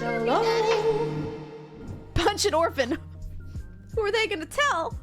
Hello? Punch an orphan. Who are they gonna tell?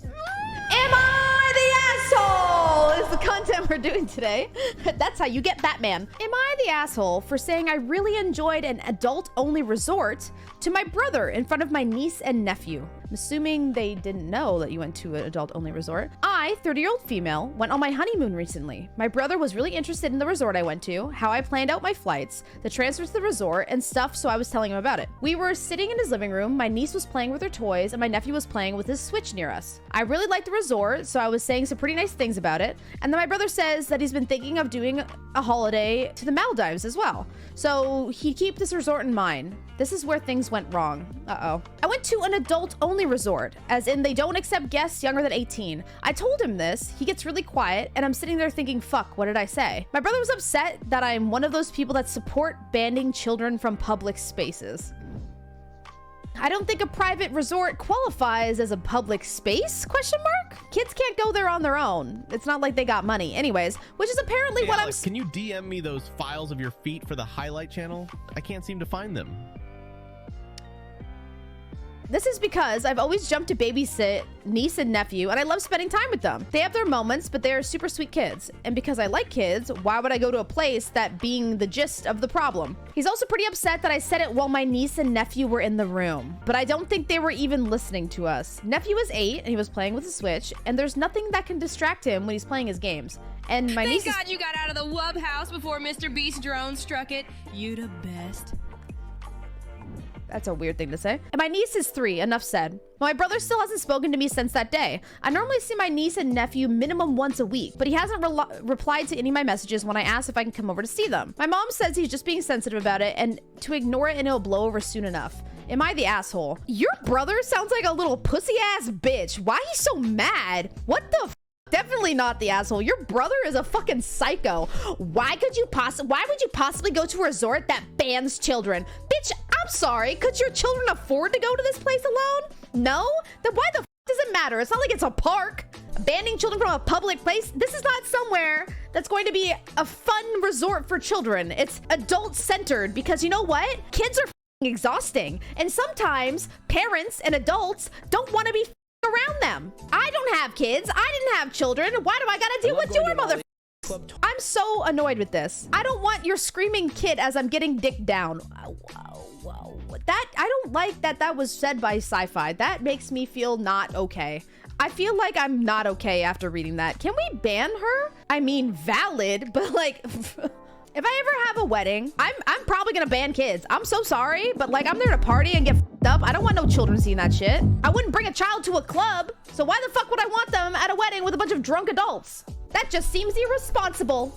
Am I the asshole? Is the content we're doing today. That's how you get Batman. Am I the asshole for saying I really enjoyed an adult-only resort to my brother in front of my niece and nephew? I'm assuming they didn't know that you went to an adult-only resort. I, 30-year-old female, went on my honeymoon recently. My brother was really interested in the resort I went to, how I planned out my flights, the transfer to the resort, and stuff, so I was telling him about it. We were sitting in his living room, my niece was playing with her toys, and my nephew was playing with his Switch near us. I really liked the resort, so I was saying some pretty nice things about it, and then my brother says that he's been thinking of doing a holiday to the Maldives as well. So he'd keep this resort in mind. This is where things went wrong. Uh-oh. I went to an adult-only resort, as in they don't accept guests younger than 18. I told him this, he gets really quiet, and I'm sitting there thinking, fuck, what did I say? My brother was upset that I'm one of those people that support banning children from public spaces. I don't think a private resort qualifies as a public space, question mark? Kids can't go there on their own. It's not like they got money. Anyways, which is apparently Hey, what Alex, can you DM me those files of your feet for the highlight channel? I can't seem to find them. This is because I've always jumped to babysit niece and nephew, and I love spending time with them. They have their moments, but they are super sweet kids. And because I like kids, why would I go to a place that being the gist of the problem? He's also pretty upset that I said it while my niece and nephew were in the room, but I don't think they were even listening to us. Nephew is 8, and he was playing with the Switch, and there's nothing that can distract him when he's playing his games. And my niece Thank God you got out of the Wub house before Mr. Beast drone struck it. You the best. That's a weird thing to say. And my niece is 3, enough said. My brother still hasn't spoken to me since that day. I normally see my niece and nephew minimum once a week, but he hasn't replied to any of my messages when I asked if I can come over to see them. My mom says he's just being sensitive about it and to ignore it and it'll blow over soon enough. Am I the asshole? Your brother sounds like a little pussy ass bitch. Why he's so mad? What the f? Definitely not the asshole. Your brother is a fucking psycho. Why would you possibly go to a resort that bans children? Bitch, I'm sorry. Could your children afford to go to this place alone? No? Then why the f does it matter? It's not like it's a park. Banning children from a public place. This is not somewhere that's going to be a fun resort for children. It's adult-centered because you know what? Kids are exhausting. And sometimes parents and adults don't want to be around them. I don't have kids. I didn't have children. Why do I gotta deal with your mother? I'm so annoyed with this. I don't want your screaming kid as I'm getting dick down. That I don't like that was said by Sci-Fi. That makes me feel not okay. I feel like I'm not okay after reading that. Can we ban her? I mean, valid, but like if I ever have a wedding, I'm probably gonna ban kids. I'm so sorry, but like I'm there to party and get f***ed up. I don't want no children seeing that shit. I wouldn't bring a child to a club, so why the fuck would I want them at a wedding with a bunch of drunk adults? That just seems irresponsible.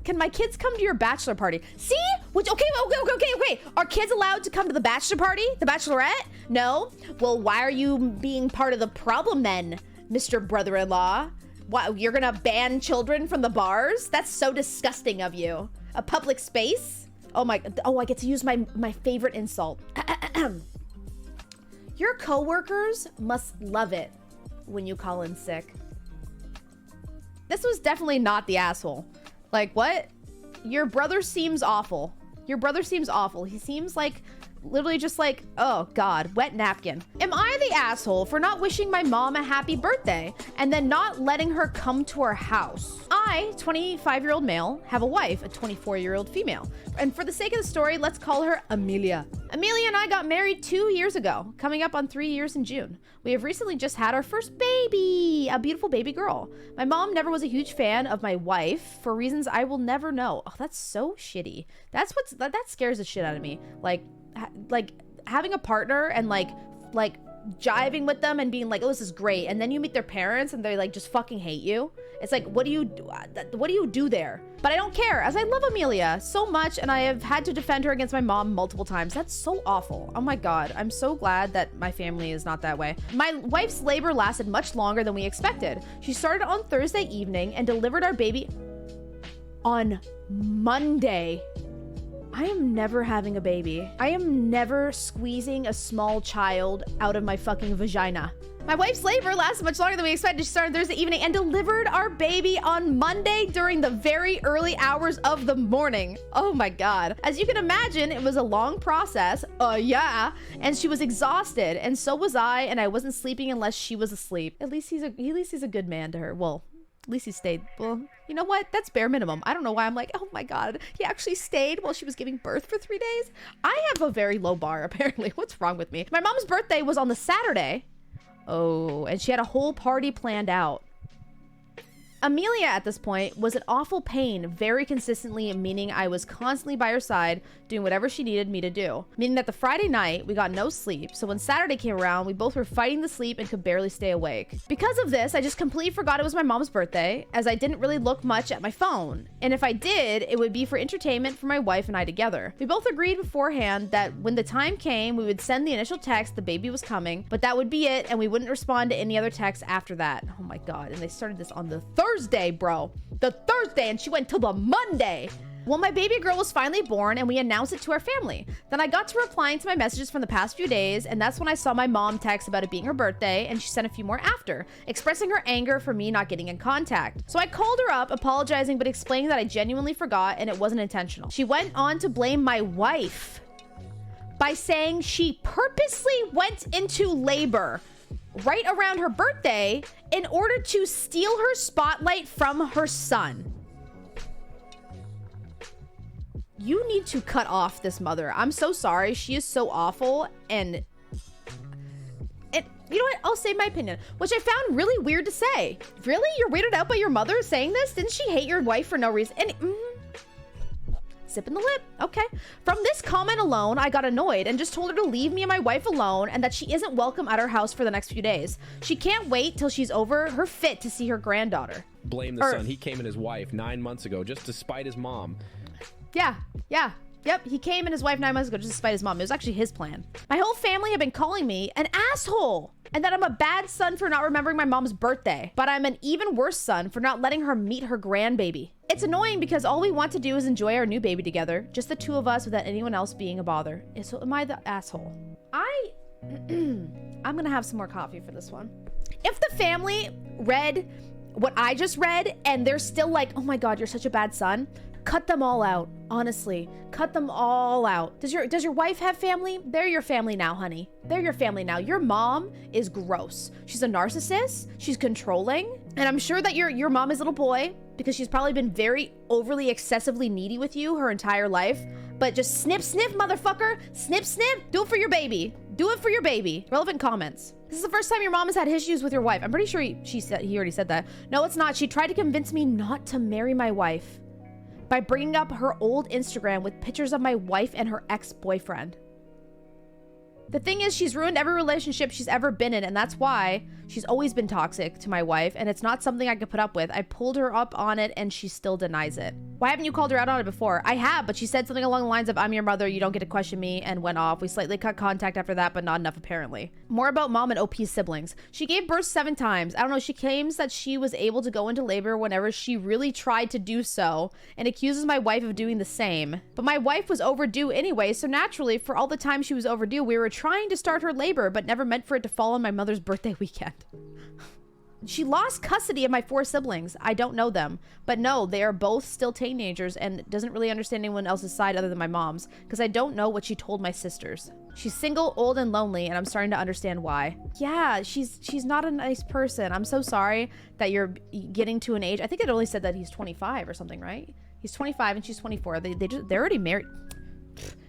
Can my kids come to your bachelor party? See? Okay. Are kids allowed to come to the bachelor party? The bachelorette? No? Well, why are you being part of the problem then, Mr. Brother-in-law? Why, you're gonna ban children from the bars? That's so disgusting of you. A public space? Oh my, I get to use my favorite insult. Your coworkers must love it when you call in sick. This was definitely not the asshole. Like, what? Your brother seems awful. Your brother seems awful. He seems like literally just like, oh God, wet napkin. Am I the asshole for not wishing my mom a happy birthday and then not letting her come to our house? I, 25-year-old male, have a wife, a 24-year-old female. And for the sake of the story, let's call her Amelia. Amelia and I got married 2 years ago, coming up on 3 years in June. We have recently just had our first baby, a beautiful baby girl. My mom never was a huge fan of my wife for reasons I will never know. Oh, that's so shitty. That scares the shit out of me. Like having a partner and like jiving with them and being like, oh, this is great, and then you meet their parents and they like just fucking hate you. It's like, what do you do there? But I don't care, as I love Amelia so much and I have had to defend her against my mom multiple times. That's so awful. Oh my God, I'm so glad that my family is not that way. My wife's labor lasted much longer than we expected. She started on Thursday evening and delivered our baby on Monday. I am never having a baby. I am never squeezing a small child out of my fucking vagina. My wife's labor lasted much longer than we expected. She started Thursday evening and delivered our baby on Monday during the very early hours of the morning. Oh my God. As you can imagine, it was a long process. Yeah. And she was exhausted, and so was I, and I wasn't sleeping unless she was asleep. At least he's a good man to her. Well, at least he stayed. Well, you know what? That's bare minimum. I don't know why I'm like, oh my God, he actually stayed while she was giving birth for 3 days. I have a very low bar, apparently. What's wrong with me? My mom's birthday was on the Saturday. Oh, and she had a whole party planned out. Amelia at this point was in awful pain very consistently, meaning I was constantly by her side doing whatever she needed me to do. Meaning that the Friday night, we got no sleep, so when Saturday came around, we both were fighting to sleep and could barely stay awake. Because of this, I just completely forgot it was my mom's birthday, as I didn't really look much at my phone. And if I did, it would be for entertainment for my wife and I together. We both agreed beforehand that when the time came, we would send the initial text the baby was coming, but that would be it, and we wouldn't respond to any other texts after that. Oh my God, and they started this on the Thursday, bro. The Thursday, and she went till the Monday. Well, my baby girl was finally born, and we announced it to our family. Then I got to replying to my messages from the past few days, and that's when I saw my mom text about it being her birthday, and she sent a few more after, expressing her anger for me not getting in contact. So I called her up, apologizing, but explaining that I genuinely forgot and it wasn't intentional. She went on to blame my wife by saying she purposely went into labor right around her birthday in order to steal her spotlight from her son. You need to cut off this mother. I'm so sorry. She is so awful. And you know what? I'll say my opinion, which I found really weird to say. Really? You're weirded out by your mother saying this? Didn't she hate your wife for no reason? And sipping the lip. Okay. From this comment alone, I got annoyed and just told her to leave me and my wife alone and that she isn't welcome at our house for the next few days. She can't wait till she's over her fit to see her granddaughter. Blame the son. He came in his wife 9 months ago just to spite his mom. Yeah. Yep, he came and his wife 9 months ago just to spite his mom. It was actually his plan. My whole family have been calling me an asshole and that I'm a bad son for not remembering my mom's birthday, but I'm an even worse son for not letting her meet her grandbaby. It's annoying because all we want to do is enjoy our new baby together, just the two of us without anyone else being a bother. So am I the asshole? I'm gonna have some more coffee for this one. If the family read what I just read and they're still like, oh my God, you're such a bad son, cut them all out. Honestly, cut them all out. Does your wife have family? They're your family now, honey. They're your family now. Your mom is gross. She's a narcissist. She's controlling. And I'm sure that your mom is a little boy because she's probably been very overly excessively needy with you her entire life. But just snip, motherfucker. Snip. Do it for your baby. Do it for your baby. Relevant comments. This is the first time your mom has had issues with your wife. I'm pretty sure he already said that. No, it's not. She tried to convince me not to marry my wife by bringing up her old Instagram with pictures of my wife and her ex-boyfriend. The thing is, she's ruined every relationship she's ever been in, and that's why she's always been toxic to my wife, and it's not something I could put up with. I pulled her up on it, and she still denies it. Why haven't you called her out on it before? I have, but she said something along the lines of, I'm your mother, you don't get to question me, and went off. We slightly cut contact after that, but not enough, apparently. More about mom and OP's siblings. She gave birth 7 times. I don't know, she claims that she was able to go into labor whenever she really tried to do so, and accuses my wife of doing the same. But my wife was overdue anyway, so naturally, for all the time she was overdue, we were trying to start her labor, but never meant for it to fall on my mother's birthday weekend. She lost custody of my 4 siblings. I don't know them, but no, they are both still teenagers and doesn't really understand anyone else's side other than my mom's, because I don't know what she told my sisters. She's single, old, and lonely, and I'm starting to understand why. Yeah, she's not a nice person. I'm so sorry that you're getting to an age. I think it only said that he's 25 or something, right? He's 25 and she's 24. They're already married.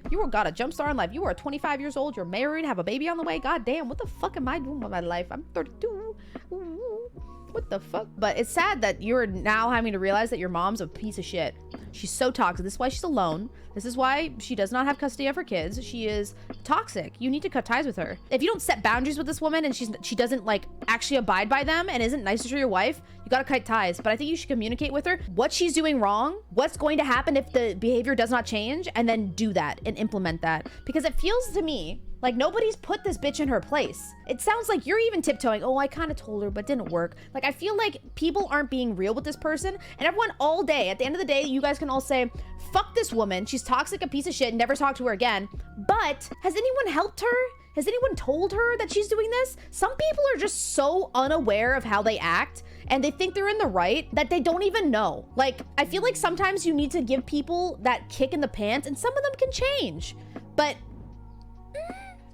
You got a jump start in life. You are 25 years old. You're married. Have a baby on the way. God damn. What the fuck am I doing with my life? I'm 32. Ooh, what the fuck? But it's sad that you're now having to realize that your mom's a piece of shit. She's so toxic. This is why she's alone. This is why she does not have custody of her kids. She is toxic. You need to cut ties with her. If you don't set boundaries with this woman and she doesn't like actually abide by them and isn't nice to your wife, you gotta cut ties. But I think you should communicate with her what she's doing wrong, what's going to happen if the behavior does not change, and then do that and implement that. Because it feels to me like nobody's put this bitch in her place. It sounds like you're even tiptoeing. Oh, I kind of told her, but didn't work. Like, I feel like people aren't being real with this person. And everyone all day, at the end of the day, you guys can all say, fuck this woman. She's toxic, a piece of shit, never talk to her again. But has anyone helped her? Has anyone told her that she's doing this? Some people are just so unaware of how they act and they think they're in the right that they don't even know. Like, I feel like sometimes you need to give people that kick in the pants and some of them can change. But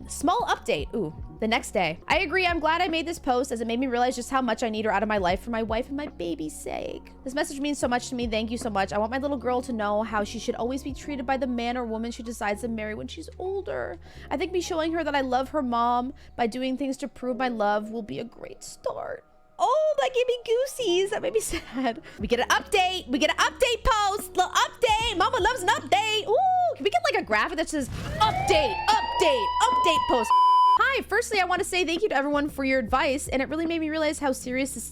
small update. Ooh, the next day. I agree. I'm glad I made this post as it made me realize just how much I need her out of my life for my wife and my baby's sake. This message means so much to me. Thank you so much. I want my little girl to know how she should always be treated by the man or woman she decides to marry when she's older. I think me showing her that I love her mom by doing things to prove my love will be a great start. Oh, that gave me goosies. That made me sad. We get an update. We get an update post. Little update. Mama loves an update. Ooh, can we get like a graphic that says update, update, update post? Hi, firstly, I want to say thank you to everyone for your advice, and it really made me realize how serious this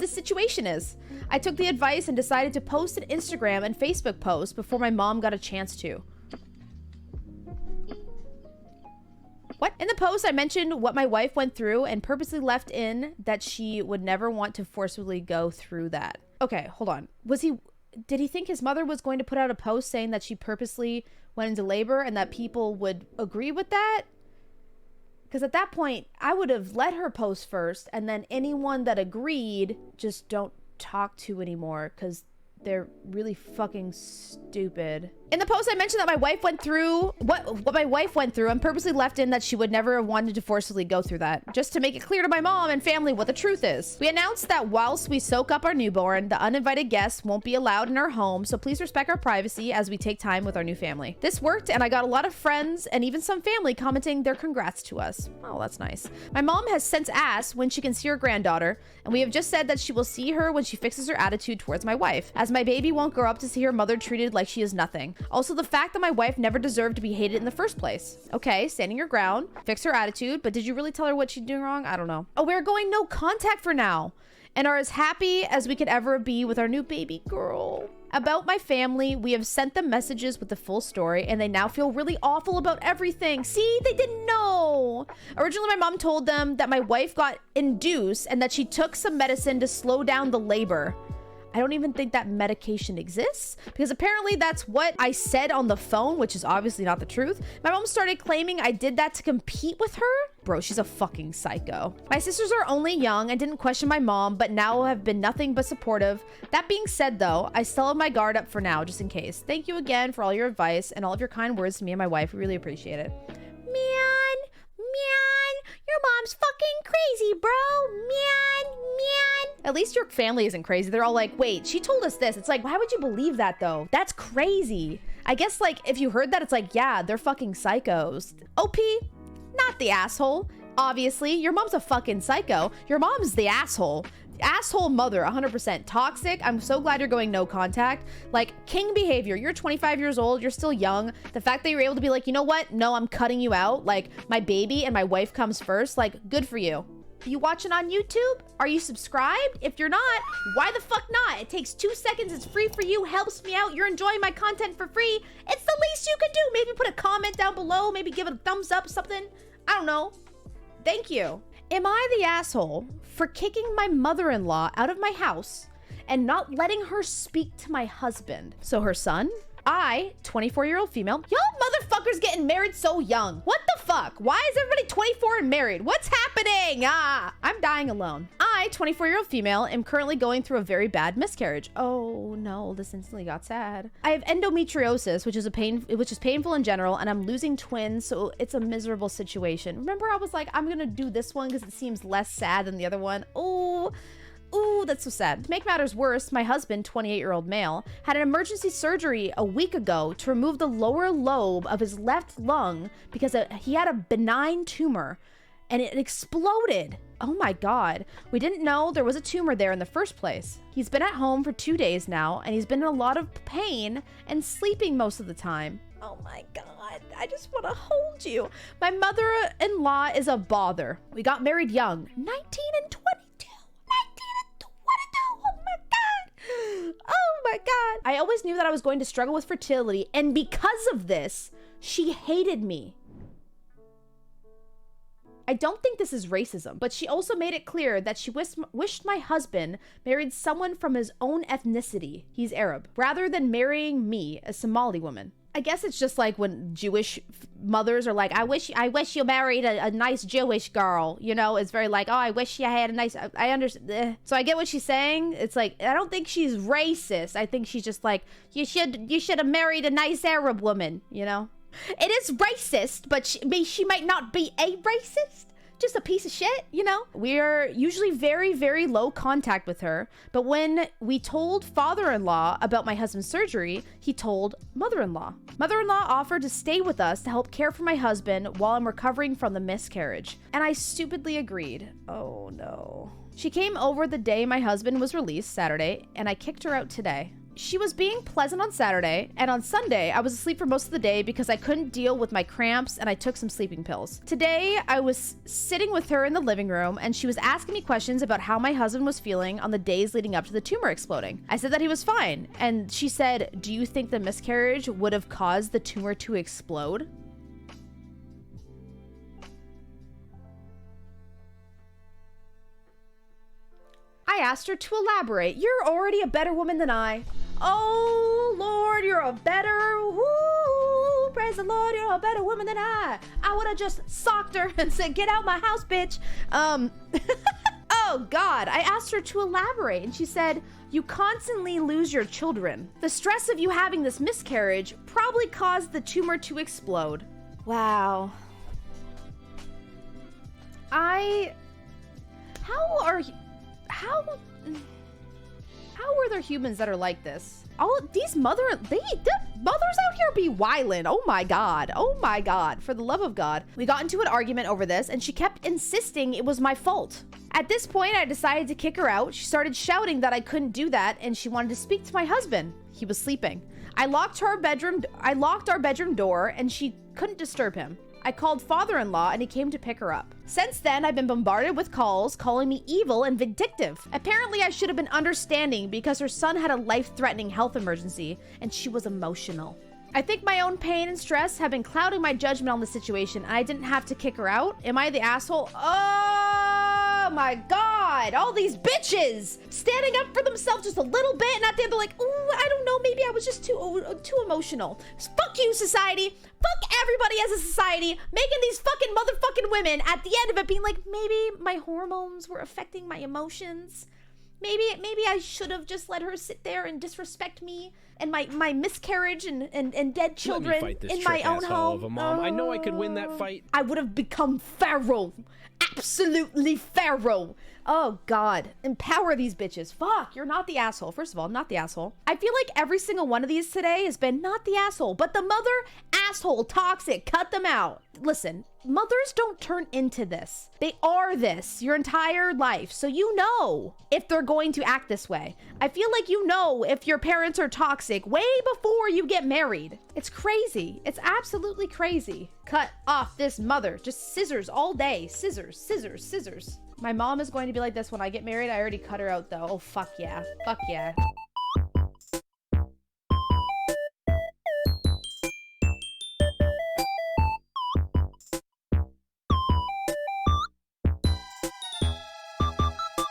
situation is. I took the advice and decided to post an Instagram and Facebook post before my mom got a chance to. What? In the post, I mentioned what my wife went through and purposely left in that she would never want to forcibly go through that. Okay, hold on. Did he think his mother was going to put out a post saying that she purposely went into labor and that people would agree with that? Because at that point, I would have let her post first, and then anyone that agreed, just don't talk to anymore because they're really fucking stupid. In the post, I mentioned that my wife went through what my wife went through and purposely left in that she would never have wanted to forcibly go through that, just to make it clear to my mom and family what the truth is. We announced that whilst we soak up our newborn, the uninvited guests won't be allowed in our home, so please respect our privacy as we take time with our new family. This worked, and I got a lot of friends and even some family commenting their congrats to us. Oh, that's nice. My mom has since asked when she can see her granddaughter, and we have just said that she will see her when she fixes her attitude towards my wife, as my baby won't grow up to see her mother treated like she is nothing. Also, the fact that my wife never deserved to be hated in the first place. Okay, standing your ground, fix her attitude, but did you really tell her what she's doing wrong? I don't know. Oh, we're going no contact for now and are as happy as we could ever be with our new baby girl. About my family, we have sent them messages with the full story and they now feel really awful about everything. See, they didn't know. Originally, my mom told them that my wife got induced and that she took some medicine to slow down the labor. I don't even think that medication exists because apparently that's what I said on the phone, which is obviously not the truth. My mom started claiming I did that to compete with her. Bro, she's a fucking psycho. My sisters are only young and didn't question my mom, but now have been nothing but supportive. That being said, though, I still have my guard up for now, just in case. Thank you again for all your advice and all of your kind words to me and my wife. We really appreciate it. Man, your mom's fucking crazy, bro. Man. At least your family isn't crazy. They're all like, wait, she told us this. It's like, why would you believe that though? That's crazy. I guess like if you heard that, it's like, yeah, they're fucking psychos. OP, not the asshole. Obviously, your mom's a fucking psycho. Your mom's the asshole. Asshole mother, 100% toxic. I'm so glad you're going no contact. Like, king behavior. You're 25 years old. You're still young. The fact that you're able to be like, you know what? No, I'm cutting you out. Like, my baby and my wife comes first. Like, good for you. You watching on YouTube? Are you subscribed? If you're not, why the fuck not? It takes 2 seconds. It's free for you. Helps me out. You're enjoying my content for free. It's the least you can do. Maybe put a comment down below. Maybe give it a thumbs up, something. I don't know. Thank you. Am I the asshole for kicking my mother-in-law out of my house and not letting her speak to my husband? So her son? I, 24-year-old female. Y'all motherfuckers getting married so young. What the fuck? Why is everybody 24 and married? What's happening? I'm dying alone. I, 24-year-old female, am currently going through a very bad miscarriage. Oh no, this instantly got sad. I have endometriosis, which is painful in general, and I'm losing twins, so it's a miserable situation. Remember I was like, I'm gonna do this one because it seems less sad than the other one. Ooh, that's so sad. To make matters worse, my husband, 28-year-old male, had an emergency surgery a week ago to remove the lower lobe of his left lung because he had a benign tumor and it exploded. Oh my God. We didn't know there was a tumor there in the first place. He's been at home for 2 days now and he's been in a lot of pain and sleeping most of the time. Oh my God, I just want to hold you. My mother-in-law is a bother. We got married young, 19 and 22. Oh my God. I always knew that I was going to struggle with fertility, and because of this, she hated me. I don't think this is racism, but she also made it clear that she wished my husband married someone from his own ethnicity, he's Arab, rather than marrying me, a Somali woman. I guess it's just like when Jewish mothers are like, I wish you married a nice Jewish girl, you know. It's very like, oh, I wish you had a nice, I understand. So I get what she's saying. It's like, I don't think she's racist. I think she's just like, you should have married a nice Arab woman, you know. It is racist, but she might not be a racist. Just a piece of shit, you know? We're usually very, very low contact with her, but when we told father-in-law about my husband's surgery, he told mother-in-law. Mother-in-law offered to stay with us to help care for my husband while I'm recovering from the miscarriage, and I stupidly agreed. Oh no. She came over the day my husband was released, Saturday, and I kicked her out today. She was being pleasant on Saturday, and on Sunday, I was asleep for most of the day because I couldn't deal with my cramps and I took some sleeping pills. Today, I was sitting with her in the living room and she was asking me questions about how my husband was feeling on the days leading up to the tumor exploding. I said that he was fine, and she said, do you think the miscarriage would have caused the tumor to explode? I asked her to elaborate. You're already a better woman than I. Oh, Lord, you're a better, woo, praise the Lord, you're a better woman than I would have just socked her and said, get out my house, bitch. Oh, God, I asked her to elaborate, and she said, you constantly lose your children. The stress of you having this miscarriage probably caused the tumor to explode. Wow. How are there humans that are like this? These mothers out here be wildin'. Oh my God, for the love of God. We got into an argument over this and she kept insisting it was my fault. At this point, I decided to kick her out. She started shouting that I couldn't do that and she wanted to speak to my husband. He was sleeping. I locked our bedroom door and she couldn't disturb him. I called father-in-law and he came to pick her up. Since then, I've been bombarded with calls calling me evil and vindictive. Apparently, I should have been understanding because her son had a life-threatening health emergency and she was emotional. I think my own pain and stress have been clouding my judgment on the situation and I didn't have to kick her out. Am I the asshole? Oh my God, all these bitches standing up for themselves just a little bit and at the end they're like, oh, I don't know, maybe I was just too emotional. Fuck you, society. Fuck everybody as a society, making these fucking motherfucking women at the end of it being like, maybe my hormones were affecting my emotions. Maybe I should have just let her sit there and disrespect me and my miscarriage and dead children in my own home. Of a mom. I know I could win that fight. I would have become feral. Absolutely feral. Oh God, empower these bitches. Fuck, you're not the asshole. First of all, not the asshole. I feel like every single one of these today has been not the asshole, but the mother asshole, toxic, cut them out. Listen, mothers don't turn into this. They are this your entire life. So you know if they're going to act this way. I feel like you know if your parents are toxic way before you get married. It's crazy. It's absolutely crazy. Cut off this mother. Just scissors all day. Scissors, scissors, scissors. My mom is going to be like this when I get married. I already cut her out though. Oh, fuck yeah. Fuck yeah.